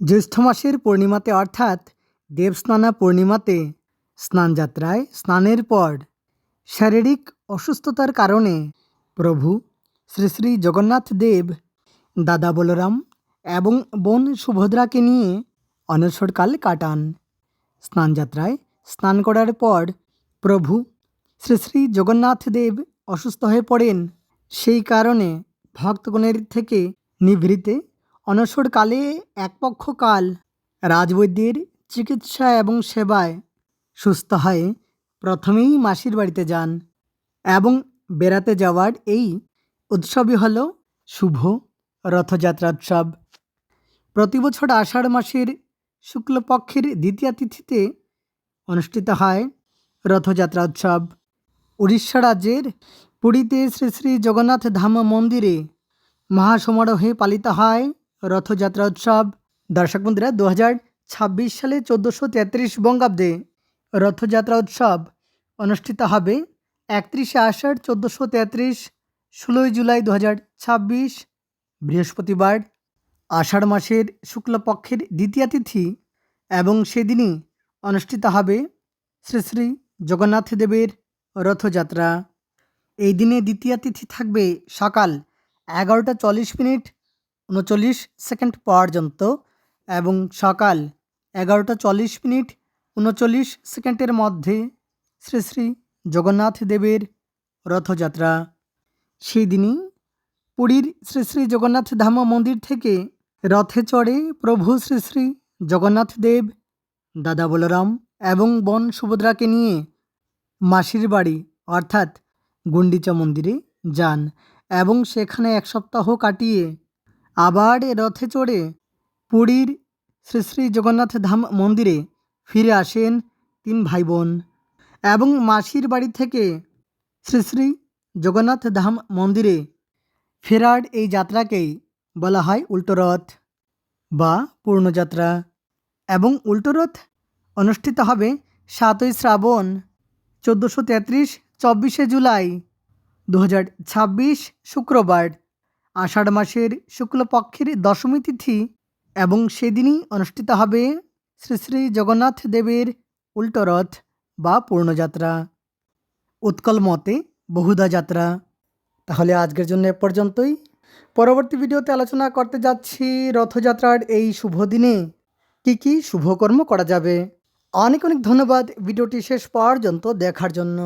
জ্যৈষ্ঠ মাসের পূর্ণিমাতে অর্থাৎ দেবস্নানা পূর্ণিমাতে স্নানযাত্রায় স্নানের পর শারীরিক অসুস্থতার কারণে প্রভু শ্রী শ্রী জগন্নাথ দেব দাদা বলরাম এবং বোন সুভদ্রাকে নিয়ে অনশরকাল কাটান। স্নানযাত্রায় স্নান করার পর প্রভু শ্রী শ্রী জগন্নাথ দেব অসুস্থ হয়ে পড়েন। সেই কারণে ভক্তগণের থেকে নিভৃতে অনশরকালে এক পক্ষ কাল রাজবৈদ্যের চিকিৎসা এবং সেবায় সুস্থ হয়ে প্রথমেই মাসির বাড়িতে যান এবং বেড়াতে যাওয়ার এই উৎসবই হল শুভ রথযাত্রা উৎসব। প্রতিবছর আষাঢ় মাসের শুক্লপক্ষের দ্বিতীয়া তিথিতে অনুষ্ঠিত হয় রথযাত্রা উৎসব। উড়িষ্যা রাজ্যের পুরীতে শ্রী শ্রী জগন্নাথ ধাম মন্দিরে মহাসমারোহে পালিত হয় রথযাত্রা উৎসব। দর্শক বন্ধুরা, 2026 সালে 1433 বঙ্গাব্দে রথযাত্রা উৎসব অনুষ্ঠিত হবে 31শে আষাঢ় 1433, 16ই জুলাই 2026 বৃহস্পতিবার, আষাঢ় মাসের শুক্লপক্ষের দ্বিতীয়া তিথি এবং সেদিনই অনুষ্ঠিত হবে শ্রী শ্রী জগন্নাথ দেবের রথযাত্রা। এই দিনে দ্বিতীয়া তিথি থাকবে সকাল 11:40 পর্যন্ত এবং সকাল 11:40 মধ্যে শ্রী শ্রী জগন্নাথ দেবের রথযাত্রা। সেই দিনই পুরীর শ্রী শ্রী জগন্নাথ ধাম মন্দির থেকে রথে চড়ে প্রভু শ্রী শ্রী জগন্নাথ দেব দাদা বলরাম এবং বোন সুভদ্রাকে নিয়ে মাসির বাড়ি অর্থাৎ গুন্ডিচা মন্দিরে যান এবং সেখানে এক সপ্তাহ কাটিয়ে আবার রথে চড়ে পুরীর শ্রী শ্রী জগন্নাথ ধাম মন্দিরে ফিরে আসেন 3 ভাই বোন। এবং মাসির বাড়ি থেকে শ্রী শ্রী জগন্নাথ ধাম মন্দিরে ফেরার এই যাত্রাকেই বলা হয় উল্টো রথ বা পূর্ণযাত্রা। এবং উল্টো রথ অনুষ্ঠিত হবে 7ই শ্রাবণ 1433, 24শে জুলাই 2026 শুক্রবার, আষাঢ় মাসের শুক্লপক্ষের দশমী তিথি এবং সেদিনই অনুষ্ঠিত হবে শ্রী শ্রী জগন্নাথ দেবের উল্টো রথ বা পূর্ণযাত্রা, উৎকল মতে বহুধা যাত্রা। তাহলে আজকের জন্য এ পর্যন্তই। পরবর্তী ভিডিওতে আলোচনা করতে যাচ্ছি রথযাত্রার এই শুভ দিনে কী কী শুভকর্ম করা যাবে। অনেক অনেক ধন্যবাদ ভিডিওটি শেষ পর্যন্ত দেখার জন্য।